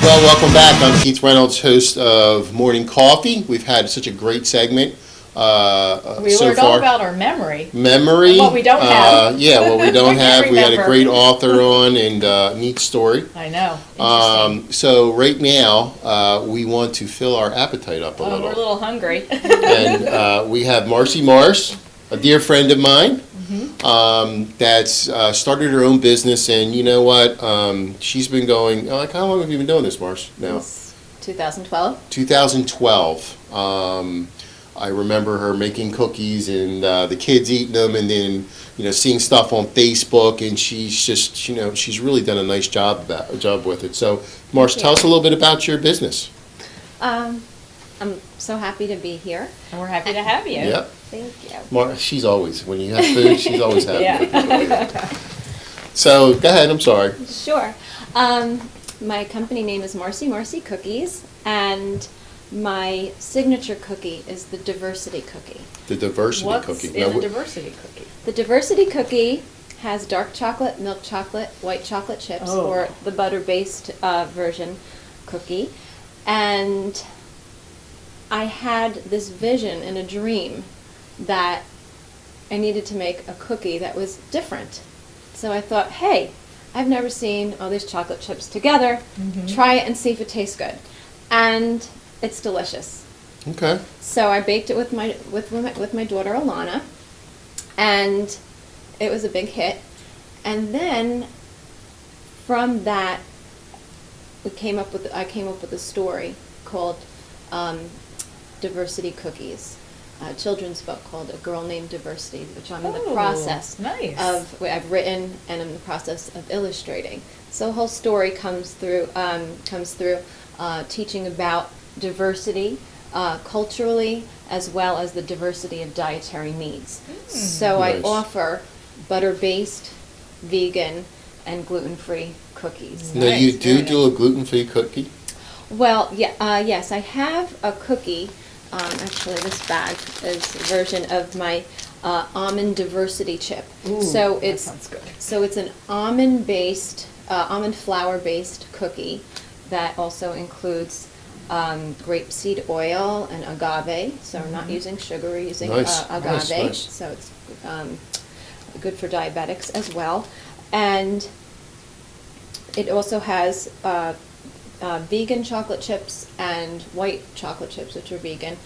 Well, welcome back. I'm Keith Reynolds, host of Morning Coffee. We've had such a great segment We so learned all far. about our memory. Memory. And what we don't have. Yeah, what we don't We have. can't We had a remember. great author on and neat story. I know. Interesting. So right now, we want to fill our appetite up a Oh, we're a little. little hungry. And we have Marcy Morris, a dear friend of mine, that's started her own business. And you know what? She's been going, like, how long have you been doing this, Marcy, now? Since 2012. 2012. I remember her making cookies and the kids eating them, and then seeing stuff on Facebook, and she's just she's really done a nice job with it. So, Marsh, tell us a little bit about your business. I'm so happy to be here. And we're happy to have you. Yep. Thank you. She's always, when you have food, she's always happy. Yeah. So go ahead. I'm sorry. Sure. My company name is Marcy Marcy Cookies, and my signature cookie is the diversity cookie. The diversity What's cookie. in Now, a diversity cookie? The diversity cookie has dark chocolate, milk chocolate, white chocolate chips, Oh. or the butter-based version cookie. And I had this vision and a dream that I needed to make a cookie that was different. So I thought, hey, I've never seen all these chocolate chips together. Try it and see if it tastes good. And it's delicious. Okay. So I baked it with my daughter Alana, and it was a big hit. And then from that, I came up with a story called Diversity Cookies, a children's book called A Girl Named Diversity, which I'm in the Oh, process nice. I've written and I'm in the process of illustrating. So the whole story comes through teaching about diversity culturally, as well as the diversity of dietary needs. So I Nice. offer butter-based, vegan, and gluten-free cookies. Now you Nice, do very do a gluten-free cookie. Well, yes, I have a cookie. Actually, this bag is a version of my almond diversity chip. Ooh, so that it's sounds good. So it's an almond-based, almond flour-based cookie that also includes grapeseed oil and agave. So we're not using sugar; we're using Nice, agave. nice. So it's good for diabetics as well, and it also has vegan chocolate chips and white chocolate chips, which are vegan.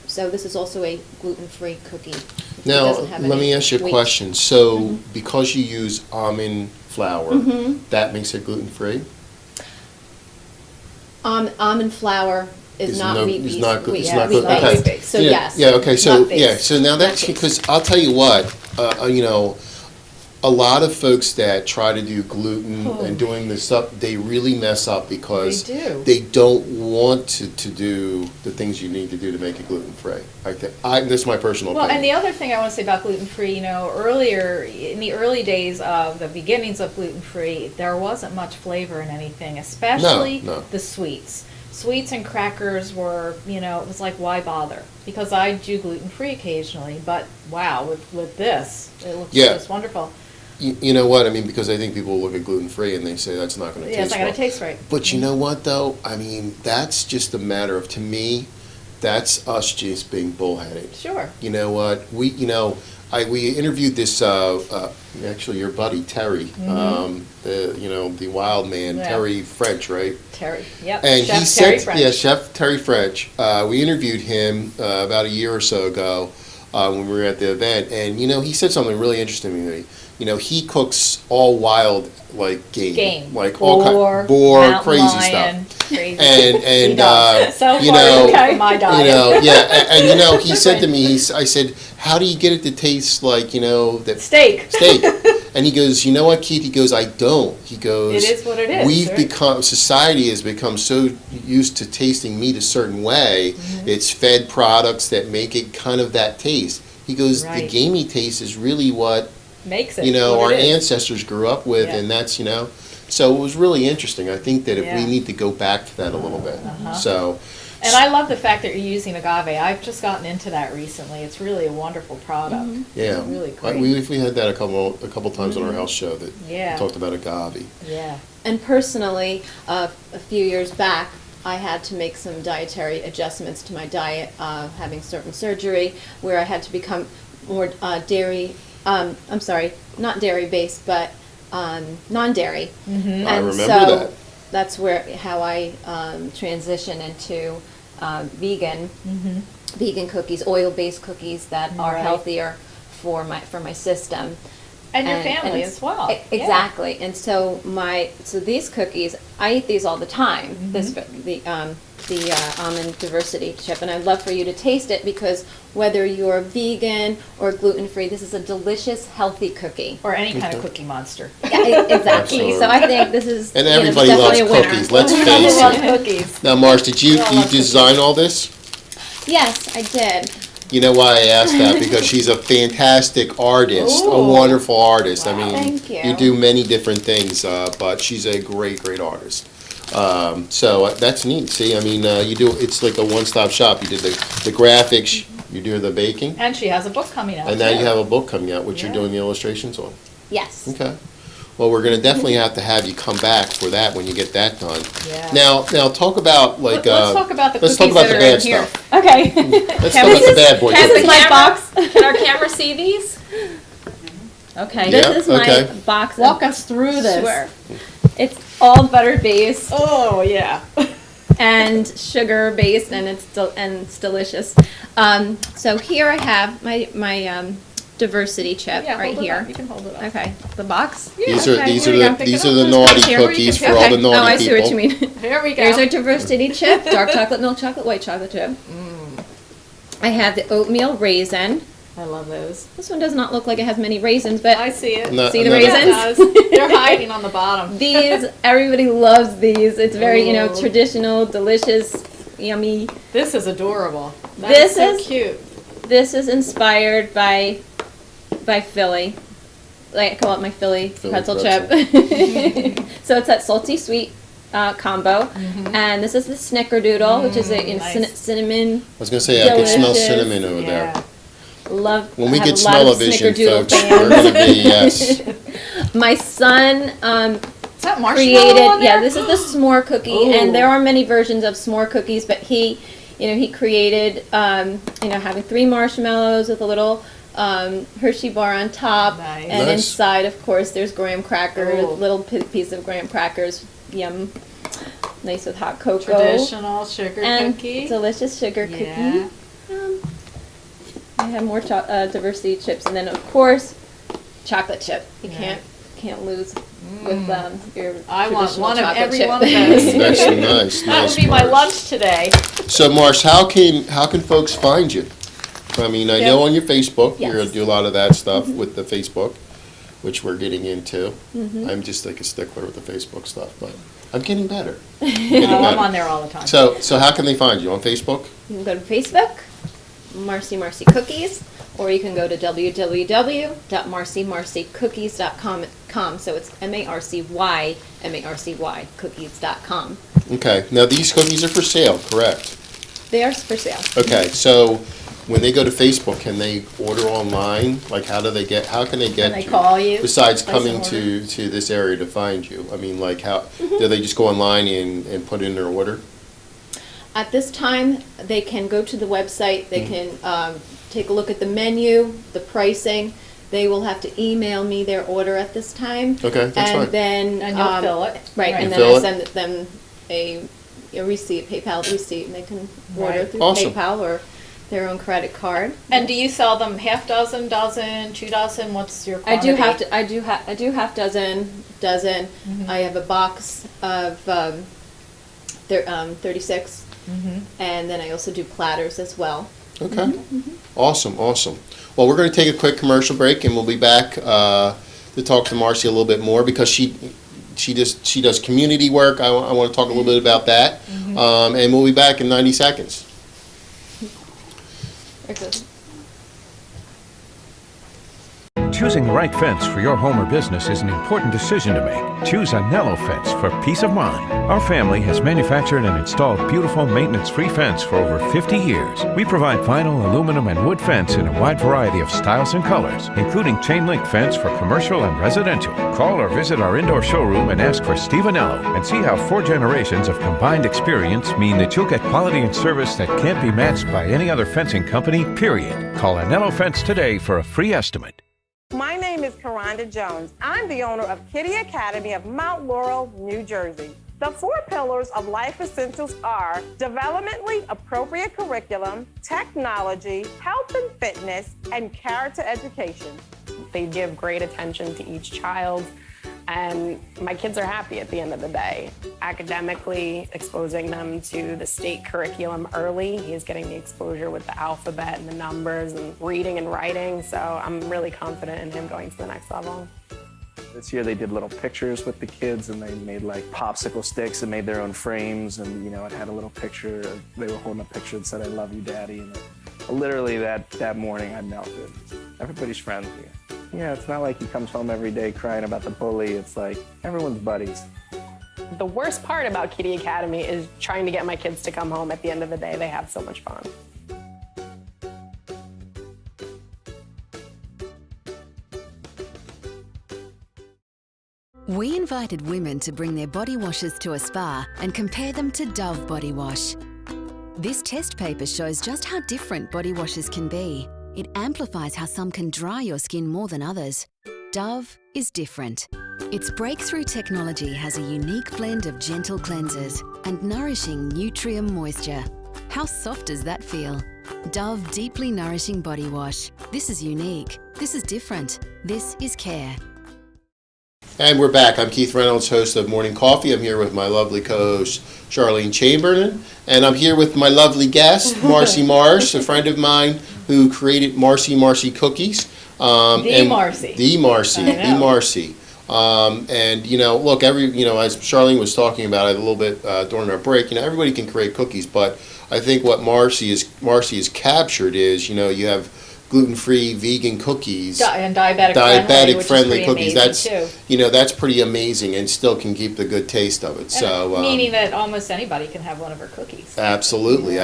So this is also a gluten-free cookie. It Now, doesn't have let any me ask you a wheat. question. So, because you use almond flour, Mhm. that makes it gluten-free? Almond flour is not no- wheat-based. It's not good. It's Yeah, not it's good. not Okay. wheat-based. So yeah, yes. Yeah. Okay. So Nut-based. yeah. So now that's Nut-based. because I'll tell you what. A lot of folks that try to do gluten Oh. and doing this stuff, they really mess up because They do. they don't want to do the things you need to do to make it gluten-free. I think this is my personal Well, and opinion. the other thing I want to say about gluten-free, earlier, in the early days of the beginnings of gluten-free, there wasn't much flavor in anything, especially No. the sweets. Sweets and crackers were, it was like, why bother? Because I do gluten-free occasionally, but wow, with this, it looks Yeah. just wonderful. You know what? I mean, because I think people look at gluten-free and they say that's not going to Yeah, taste it's not well. going to taste right. But you know what, though? I mean, that's just a matter of, to me, that's us just being bullheaded. Sure. You know what? We interviewed this, actually your buddy, Terry, the wild man, Yeah. Terry French, right? Terry, yep. And Chef he Terry said, French. yeah, Chef Terry French. We interviewed him about a year or so ago when we were at the event, and he said something really interesting to me. He cooks all wild, like game, like all boar, mountain crazy lion, stuff. Crazy. And He does. So you far, know, okay, my diet. yeah, and he said to me, I said, how do you get it to taste like that Steak. steak? And he goes, you know what, Keith? He goes, I don't. He goes, It is what it is, right? Society has become so used to tasting meat a certain way. Mm-hmm. It's fed products that make it kind of that taste. He goes, the Right. gamey taste is really what, Makes it. our what it is. ancestors grew up with, Yeah. and that's, so it was really interesting. I think that if we Yeah. need to go back to that a little bit. Uh-huh. So And I love the fact that you're using agave. I've just gotten into that recently. It's really a wonderful product. Yeah, It's really great. we had that a couple times on our house show that Yeah. we talked about agave. Yeah. And personally, a few years back, I had to make some dietary adjustments to my diet, having certain surgery, where I had to become more dairy, I'm sorry, not dairy-based, but non-dairy. Mm-hmm. I And remember so that. that's how I transitioned into vegan, Mm-hmm. vegan cookies, oil-based cookies that are Right. healthier for my system. And your family as well. Yeah. Exactly. And so these cookies, I eat these all the time. Mm-hmm. The almond diversity chip, and I'd love for you to taste it, because whether you're vegan or gluten-free, this is a delicious, healthy cookie. Or any kind of Cookie Monster. Yeah, exactly. Absolutely. So I think this is And everybody definitely loves a winner. cookies. Let's Everybody face loves it. cookies. Now, Marsh, did you We all love design all this? Yes, I did. You know why I asked that? Because she's a fantastic artist, a Ooh. wonderful artist. I Wow. mean, Thank you. do many different things, but she's a great, great artist. So that's neat. See, I mean, it's like a one-stop shop. You did the graphics, you do the baking, And she has a book coming out. and now too. you have a book coming out, which you're Yeah. doing the illustrations on. Yes. Okay. Well, we're going to definitely have you come back for that when you get that done. Yeah. Now talk about like. Let's talk about the let's cookies talk about that the are bad in here. stuff. Okay. Let's talk about the bad boy. This cookies. is my box. Can our camera see these? Okay. Yeah. This is my okay. box. Walk us through this. Sure. It's all butter based Oh, yeah. and sugar based, and it's delicious. So here I have my diversity chip Yeah, right hold it up. here. You can hold it up. Okay, the box. These okay, are these here are you go. the Pick these it are up. the Just naughty here where you cookies can for pick. all the naughty Oh, I see people. what you mean. Here we go. Here's our diversity chip, dark chocolate, milk chocolate, white chocolate chip. I have the oatmeal raisin. I love those. This one does not look like it has many raisins, but I see it. No, see the no. Yeah, it raisins? does. They're hiding on the bottom. These, everybody loves these. It's very, Ooh. traditional, delicious, yummy. This is adorable. This That's so is- cute. This is inspired by Philly. Like, I call it my Philly pretzel chip. So it's that salty sweet combo. And this is the snickerdoodle, which is a nice. cinnamon. I was gonna say I can smell Delicious. cinnamon over Yeah. there. Love. When we I have get a lot of smell-o-vision, snickerdoodle folks, fans. we're gonna be yes. My son Is that marshmallow created, on there? this is the s'more cookie, Ooh. and there are many versions of s'more cookies, but he created, having 3 marshmallows with a little Hershey bar on top, Nice. and Nice. inside, of course, there's graham crackers, Ooh. little piece of graham crackers, yum, nice with hot cocoa, Traditional sugar and cookie. delicious sugar Yeah. cookie. I have more diversity chips, and then of course, chocolate chip. You Yeah. can't lose with your I want traditional one of chocolate every chip. one of those. That's nice. That nice would be my Marsh. lunch today. So, Marsh, how can folks find you? I mean, I know Yeah. on your Facebook, you're Yes. gonna do a lot of that stuff with the Facebook, which we're getting into. I'm just like a stickler with the Facebook stuff, but I'm getting better. I'm on there all the time. So how can they find you on Facebook? You can go to Facebook, Marcy Marcy Cookies, or you can go to www.marcymarcycookies.com. So it's MARCY cookies.com. Okay. Now these cookies are for sale, correct? They are for sale. Okay. So when they go to Facebook, can they order online? Like, how can they get Can they you? call you? Besides Place an coming order? to this area to find you, I mean, like, how do they just go online and put in their order? At this time, they can go to the website, they can take a look at the menu, the pricing. They will have to email me their order at this time. Okay, that's fine. And then. And you'll fill it. Right, Right. and You then fill I it? send them a receipt, PayPal receipt, and they can order Right. through Awesome. PayPal or their own credit card. And do you sell them half dozen, 2 dozen? What's your I quantity? do have to. I do half dozen. I have a box of 36, and then I also do platters as well. Okay. Awesome. Well, we're going to take a quick commercial break, and we'll be back to talk to Marcy a little bit more because she does community work. I want to talk a little bit about that, and we'll be back in 90 seconds. Very good. Choosing the right fence for your home or business is an important decision to make. Choose a Nello fence for peace of mind. Our family has manufactured and installed beautiful maintenance-free fence for over 50 years. We provide vinyl, aluminum, and wood fence in a wide variety of styles and colors, including chain link fence for commercial and residential. Call or visit our indoor showroom and ask for Steve Anello and see how 4 generations of combined experience mean that you'll get quality and service that can't be matched by any other fencing company, period. Call Anello Fence today for a free estimate. My name is Karonda Jones. I'm the owner of Kitty Academy of Mount Laurel, New Jersey. The 4 pillars of life essentials are developmentally appropriate curriculum, technology, health and fitness, and character education. They give great attention to each child, and my kids are happy at the end of the day. Academically, exposing them to the state curriculum early. He's getting the exposure with the alphabet and the numbers and reading and writing, so I'm really confident in him going to the next level. This year they did little pictures with the kids, and they made like popsicle sticks and made their own frames, and it had a little picture. They were holding a picture that said, "I love you, Daddy." And literally that morning I melted. Everybody's friends here. Yeah, it's not like he comes home every day crying about the bully. It's like everyone's buddies. The worst part about Kitty Academy is trying to get my kids to come home at the end of the day. They have so much fun. We invited women to bring their body washes to a spa and compare them to Dove body wash. This test paper shows just how different body washes can be. It amplifies how some can dry your skin more than others. Dove is different. Its breakthrough technology has a unique blend of gentle cleansers and nourishing Nutrient moisture. How soft does that feel? Dove Deeply Nourishing Body Wash. This is unique. This is different. This is care. And we're back. I'm Keith Reynolds, host of Morning Coffee. I'm here with my lovely co-host, Charlene Chamberlain. And I'm here with my lovely guest, Marcy Morris, a friend of mine who created Marcy Marcy Cookies. Marcy. The Marcy. And, look, as Charlene was talking about it a little bit during our break, everybody can create cookies. But I think what Marcy has captured is, you have gluten-free vegan cookies and diabetic friendly cookies. Too. That's pretty amazing, and still can keep the good taste of it. So meaning that almost anybody can have one of her cookies. Absolutely.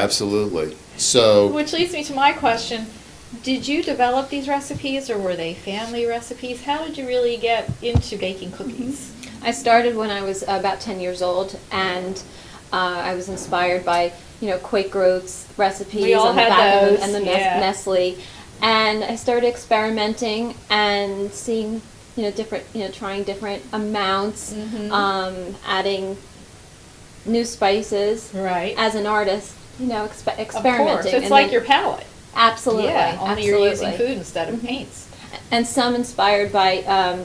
So, which leads me to my question: did you develop these recipes, or were they family recipes? How did you really get into baking cookies? I started when I was about 10 years old, and I was inspired by Quaker Oats recipes We all on the had back those, and the yeah. Nestle. And I started experimenting and seeing, trying different amounts, adding new spices. Right. As an artist, experimenting. Of course, it's and like then, your palette. Absolutely. Yeah, only absolutely. you're using food instead of paints. And some inspired by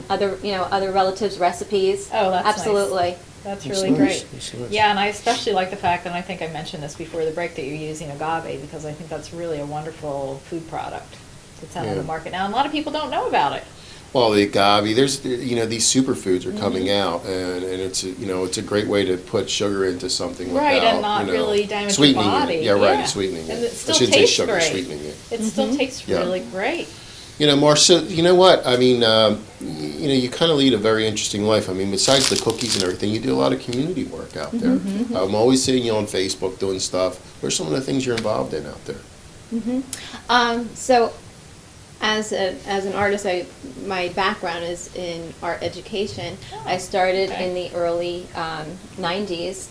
other relatives' recipes. Oh, that's absolutely. Nice. That's really great. Yeah, and I especially like the fact, and I think I mentioned this before the break, that you're using agave, because I think that's really a wonderful food product that's out on the market now. And a lot of people don't know about it. well, the agave, there's, these superfoods are coming out, and it's, it's a great way to put sugar into something without, Right, and not really damage your sweetening body. it. Yeah, right, sweetening And it. it still I shouldn't say tastes sugar, great. sweetening it. It still tastes Yeah. really great. Marcia, you know what? I mean, you kind of lead a very interesting life. I mean, besides the cookies and everything, you do a lot of community work out there. I'm always seeing you on Facebook doing stuff. What are some of the things you're involved in out there? So, as an artist, my background is in art education. I started in the early 90s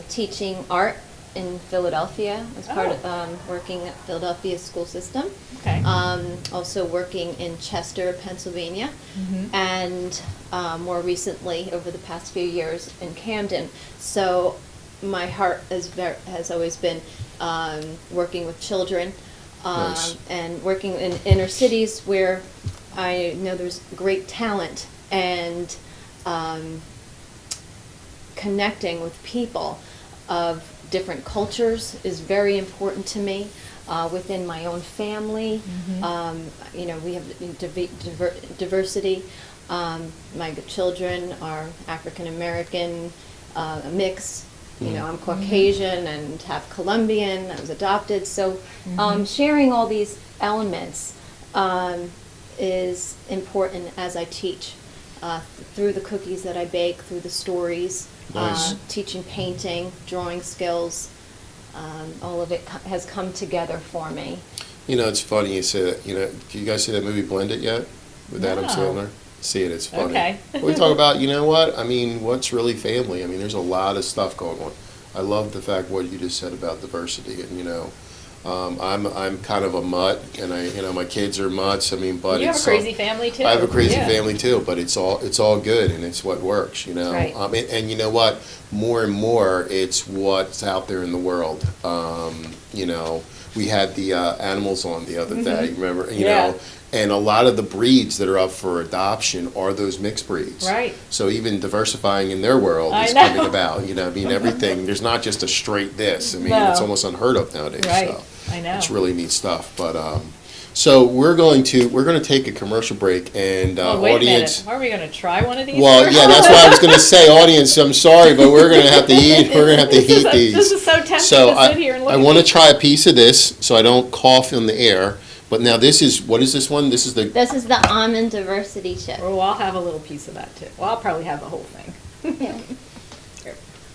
teaching art in Philadelphia as part of working at Philadelphia school system. Okay. Also working in Chester, Pennsylvania, and more recently, over the past few years, in Camden. So my heart has always been working with children. Nice. And working in inner cities where I know there's great talent, and connecting with people of different cultures is very important to me. Within my own family, we have diversity. My children are African American, a mix. I'm Caucasian and half Colombian. I was adopted. So sharing all these elements is important as I teach. Through the cookies that I bake, through the stories, Nice. teaching painting, drawing skills, all of it has come together for me. You know, it's funny you say that. You know, do you guys see that movie Blended yet with Adam No. Sandler? See it, it's funny. Okay. We talk about, you know what? I mean, what's really family? I mean, there's a lot of stuff going on. I love the fact what you just said about diversity, and you know, I'm kind of a mutt, and my kids are mutts. I mean, but You have a it's crazy family too. I have a crazy Yeah. family too, but it's all good, and it's what works, you know. Right. And you know what? More and more, it's what's out there in the world. You know, we had the animals on the other day. Remember, you Mm-hmm. Yeah. know, and a lot of the breeds that are up for adoption are those mixed breeds. Right. So even diversifying in their world I is know. coming about. You know, I mean, everything. There's not just a straight this. I mean, No. it's almost unheard of nowadays. Right. So. I know. It's really neat stuff. But so we're going to take a commercial break, and Oh, wait audience. a minute. Are we going to try one of these? Well, first? yeah, that's why I was going to say, audience. I'm sorry, but we're going to have to eat. We're going to have to heat these. This is so tempting So to sit here and look I at want to these. try a piece of this, so I don't cough in the air. But now this is, what is this one? This is the. This is the almond diversity chip. Oh, I'll have a little piece of that too. Well, I'll probably have the whole thing. Yeah.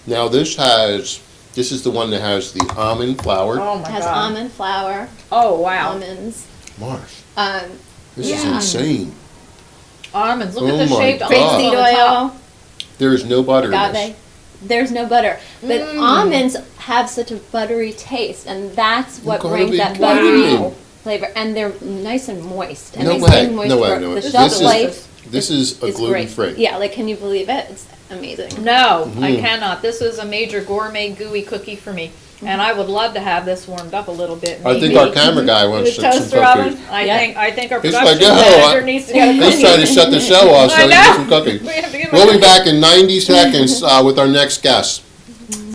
Now this is the one that has the almond flour. Oh my It has god. almond flour, Oh wow. almonds. Marsh, Um, this is Yeah. insane. Almonds. Look Oh at the my shaped God. almonds Grapeseed on the top. oil, There is no butter in agave. this. There's no butter, but almonds have such a buttery taste, and that's what gotta brings be that kidding buttery me. flavor. And they're nice and moist, and No they way, stay moist no way, for no way. the shelf life. This is a is gluten great. free. Yeah, like can you believe it? It's amazing. No, Mm-hmm. I cannot. This is a major gourmet gooey cookie for me, and I would love to have this warmed up a little bit. I think maybe our camera guy in wants the some toaster oven. cookies. I think our He's production like, "Oh, manager I- needs to get a He's cookie. trying to shut the show off so I he can get know. some cookies. We have to give him We'll a be back in 90 seconds with our next guest.